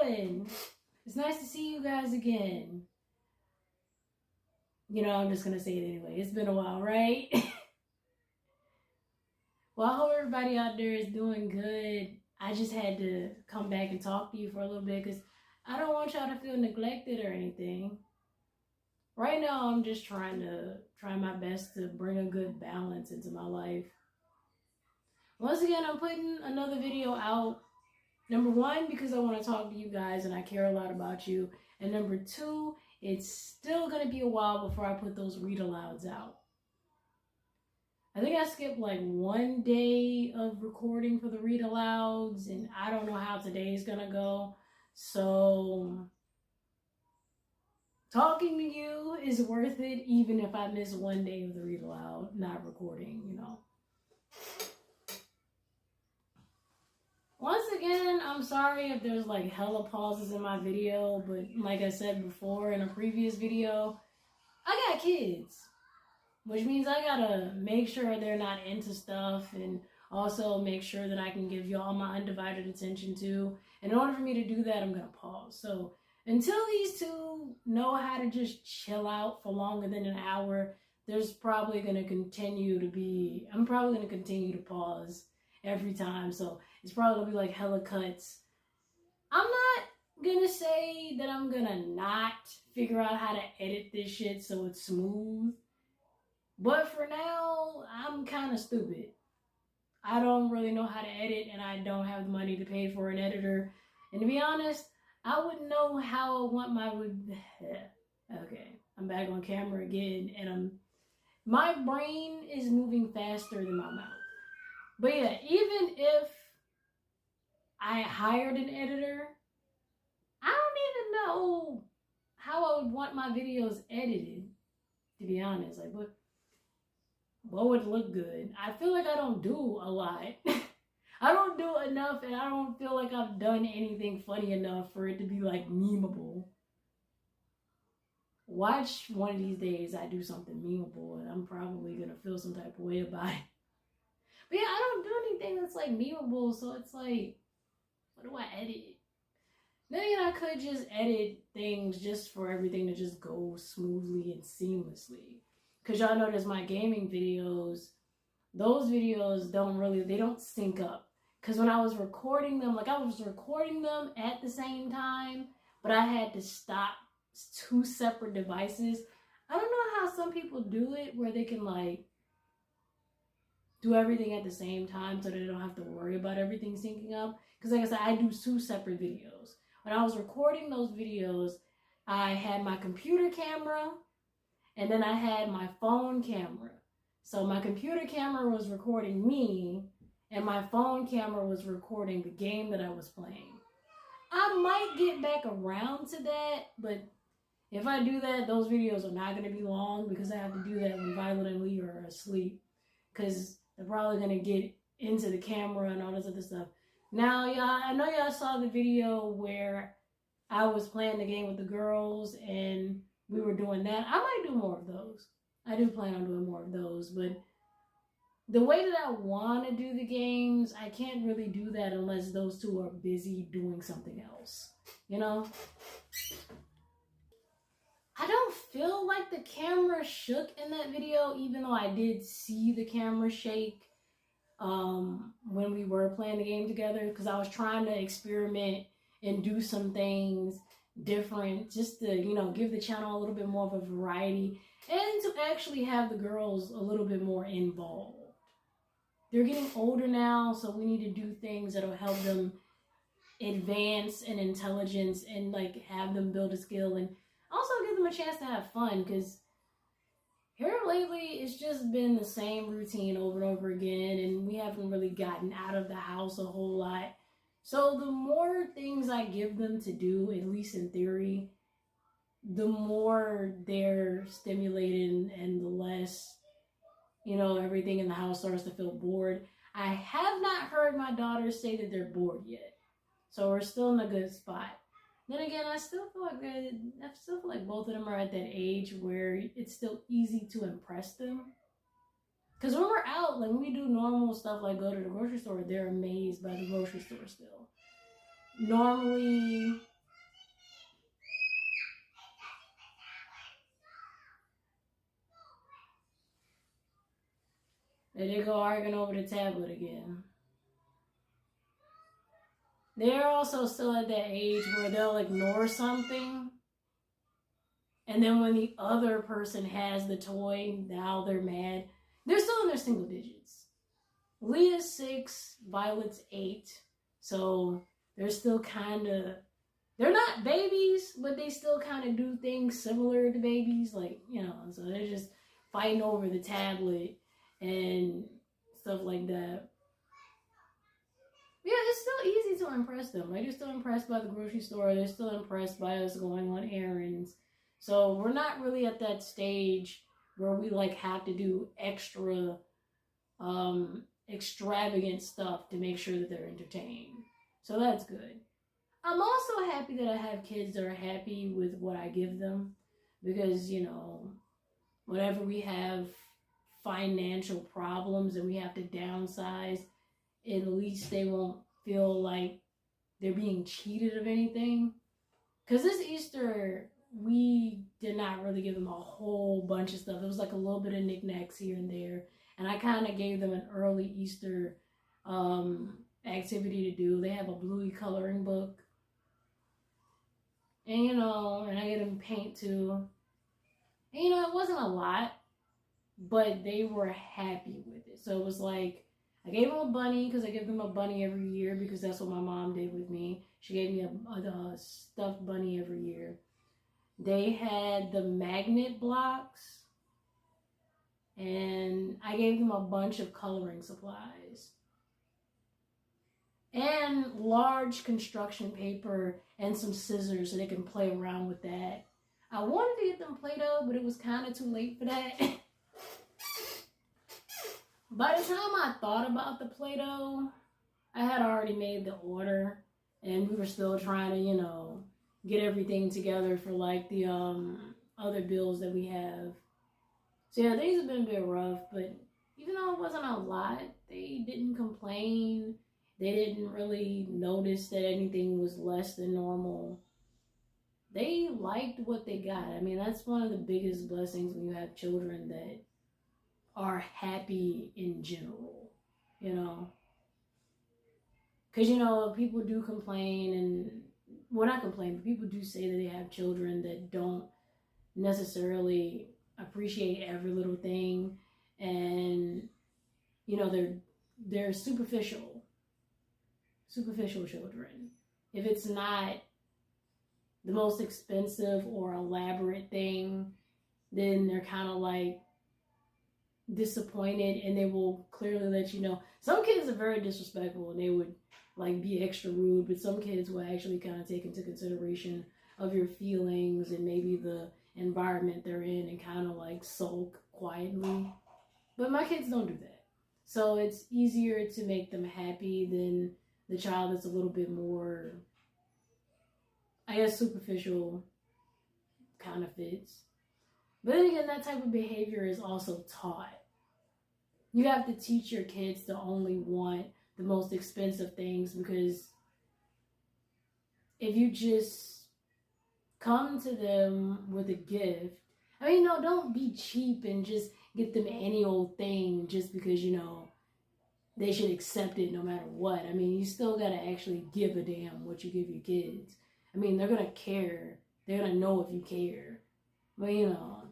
doing? It's nice to see you guys again. You know, I'm just going to say it anyway. It's been a while, right? Well, I hope everybody out there is doing good. I just had to come back and talk to you for a little bit because I don't want y'all to feel neglected or anything. Right now, I'm just trying my best to bring a good balance into my life. Once again, I'm putting another video out. Number one, because I want to talk to you guys and I care a lot about you. And number two, it's still going to be a while before I put those read alouds out. I think I skipped like 1 day of recording for the read alouds, and I don't know how today's going to go. So talking to you is worth it, even if I miss 1 day of the read aloud, not recording, you know. Once again, I'm sorry if there's like hella pauses in my video, but like I said before in a previous video, I got kids, which means I gotta make sure they're not into stuff and also make sure that I can give y'all my undivided attention too. And in order for me to do that, I'm gonna pause. So until these two know how to just chill out for longer than an hour, there's probably gonna continue to be, I'm probably gonna continue to pause every time. So it's probably gonna be like hella cuts. I'm not gonna say that I'm gonna not figure out how to edit this shit so it's smooth. But for now, I'm kind of stupid. I don't really know how to edit and I don't have the money to pay for an editor. And to be honest, I wouldn't know how I want my, okay, I'm back on camera again and my brain is moving faster than my mouth. But yeah, even if I hired an editor, I don't even know how I would want my videos edited, to be honest. Like, what would look good? I feel like I don't do a lot. I don't do enough, and I don't feel like I've done anything funny enough for it to be like memeable. Watch one of these days I do something memeable, and I'm probably gonna feel some type of way about it. But yeah, I don't do anything that's like memeable, so it's like, what do I edit? Then again, I could just edit things just for everything to just go smoothly and seamlessly. Because y'all notice my gaming videos, those videos they don't sync up. Because when I was recording them, like I was recording them at the same time, but I had to stop 2 separate devices. I don't know how some people do it where they can like do everything at the same time so they don't have to worry about everything syncing up. Because like I said, I do 2 separate videos. When I was recording those videos, I had my computer camera and then I had my phone camera. So my computer camera was recording me and my phone camera was recording the game that I was playing. I might get back around to that, but if I do that, those videos are not going to be long because I have to do that when Violet and Lee are asleep. Because they're probably going to get into the camera and all this other stuff. Now, y'all, I know y'all saw the video where I was playing the game with the girls and we were doing that. I might do more of those. I do plan on doing more of those, but the way that I want to do the games, I can't really do that unless those two are busy doing something else, you know? I don't feel like the camera shook in that video, even though I did see the camera shake when we were playing the game together, because I was trying to experiment and do some things different just to, you know, give the channel a little bit more of a variety and to actually have the girls a little bit more involved. They're getting older now, so we need to do things that'll help them advance in intelligence and like have them build a skill and also give them a chance to have fun, because here lately it's just been the same routine over and over again and we haven't really gotten out of the house a whole lot. So the more things I give them to do, at least in theory, the more they're stimulated and the less, you know, everything in the house starts to feel bored. I have not heard my daughters say that they're bored yet. So we're still in a good spot. Then again, I still feel like both of them are at that age where it's still easy to impress them. Because when we're out, like when we do normal stuff like go to the grocery store, they're amazed by the grocery store still. Normally, There they go arguing over the tablet again. They're also still at that age where they'll ignore something. And then when the other person has the toy, now they're mad. They're still in their single digits. Leah's 6, Violet's 8. So they're still kind of, they're not babies, but they still kind of do things similar to babies. Like, you know, so they're just fighting over the tablet and stuff like that. Yeah, it's still easy to impress them. Like, they're still impressed by the grocery store. They're still impressed by us going on errands. So we're not really at that stage where we like have to do extra extravagant stuff to make sure that they're entertained. So that's good. I'm also happy that I have kids that are happy with what I give them, because, you know, whenever we have financial problems and we have to downsize, at least they won't feel like they're being cheated of anything. Because this Easter, we did not really give them a whole bunch of stuff. It was like a little bit of knickknacks here and there. And I kind of gave them an early Easter activity to do. They have a bluey coloring book. And, you know, and I get them paint too. And, you know, it wasn't a lot, but they were happy with it. So it was like, I gave them a bunny, because I give them a bunny every year, because that's what my mom did with me. She gave me a stuffed bunny every year. They had the magnet blocks, and I gave them a bunch of coloring supplies. And large construction paper and some scissors so they can play around with that. I wanted to get them Play-Doh, but it was kind of too late for that. By the time I thought about the Play-Doh, I had already made the order, and we were still trying to, you know, get everything together for like the other bills that we have. So yeah, things have been a bit rough, but even though it wasn't a lot, they didn't complain. They didn't really notice that anything was less than normal. They liked what they got. I mean, that's one of the biggest blessings when you have children that are happy in general, you know. Because, you know, people do complain, and, well, not complain, but people do say that they have children that don't necessarily appreciate every little thing, and, you know, they're superficial children. If it's not the most expensive or elaborate thing, then they're kind of like disappointed, and they will clearly let you know. Some kids are very disrespectful, and they would like be extra rude, but some kids will actually kind of take into consideration of your feelings and maybe the environment they're in, and kind of like sulk quietly. But my kids don't do that. So it's easier to make them happy than the child that's a little bit more, I guess, superficial kind of fits. But then again, that type of behavior is also taught. You have to teach your kids to only want the most expensive things, because if you just come to them with a gift, I mean, no, don't be cheap and just get them any old thing just because, you know, they should accept it no matter what. I mean, you still got to actually give a damn what you give your kids. I mean, they're going to care. They're going to know if you care. But, you know.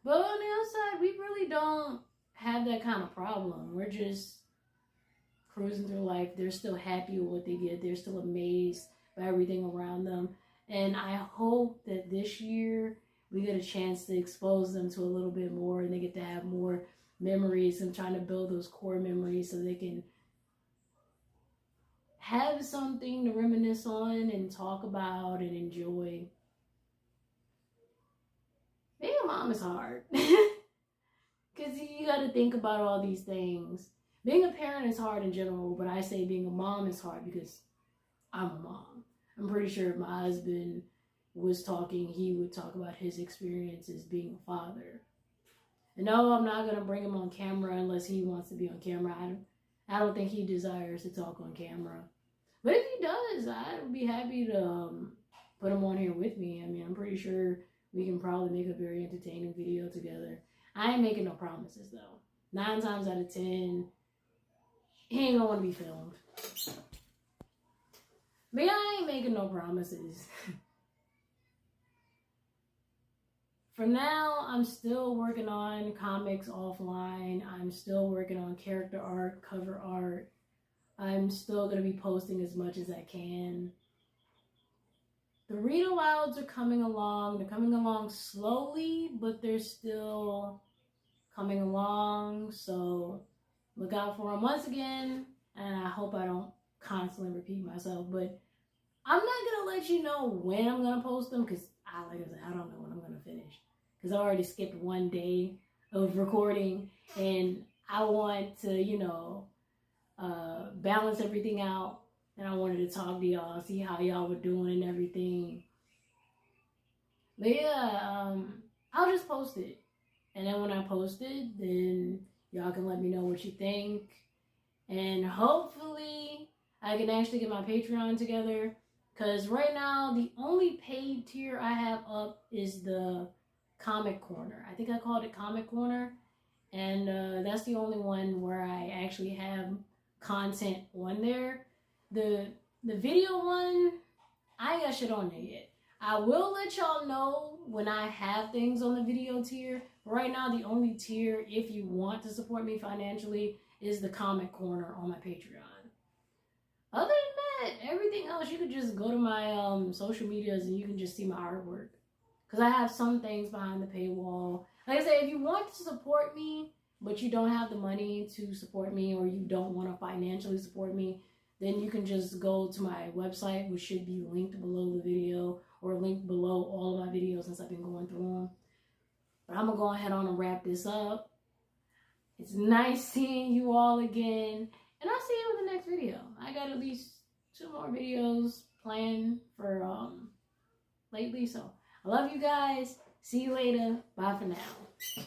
But on the outside, we really don't have that kind of problem. We're just cruising through life. They're still happy with what they get. They're still amazed by everything around them. And I hope that this year we get a chance to expose them to a little bit more, and they get to have more memories. I'm trying to build those core memories so they can have something to reminisce on and talk about and enjoy. Being a mom is hard. Because you got to think about all these things. Being a parent is hard in general, but I say being a mom is hard because I'm a mom. I'm pretty sure if my husband was talking, he would talk about his experiences being a father. And no, I'm not going to bring him on camera unless he wants to be on camera. I don't think he desires to talk on camera. But if he does, I'd be happy to put him on here with me. I mean, I'm pretty sure we can probably make a very entertaining video together. I ain't making no promises, though. 9 times out of 10, he ain't gonna want to be filmed. But yeah, I ain't making no promises. For now, I'm still working on comics offline. I'm still working on character art, cover art. I'm still going to be posting as much as I can. The read alouds are coming along. They're coming along slowly, but they're still coming along. So look out for them once again. And I hope I don't constantly repeat myself. But I'm not going to let you know when I'm going to post them because, like I said, I don't know when I'm going to finish. Because I already skipped one day of recording. And I want to, balance everything out. And I wanted to talk to y'all, see how y'all were doing and everything. But yeah, I'll just post it. And then when I post it, then y'all can let me know what you think. And hopefully I can actually get my Patreon together. Because right now, the only paid tier I have up is the Comic Corner. I think I called it Comic Corner. And that's the only one where I actually have content on there. The video one, I ain't got shit on there yet. I will let y'all know when I have things on the video tier. Right now, the only tier, if you want to support me financially, is the Comic Corner on my Patreon. Other than that, everything else, you could just go to my social medias and you can just see my artwork. Because I have some things behind the paywall. Like I said, if you want to support me, but you don't have the money to support me, or you don't want to financially support me, then you can just go to my website, which should be linked below the video, or linked below all of my videos since I've been going through them. But I'm going to go ahead on and wrap this up. It's nice seeing you all again. And I'll see you in the next video. I got at least 2 more videos planned for lately. So I love you guys. See you later. Bye for now.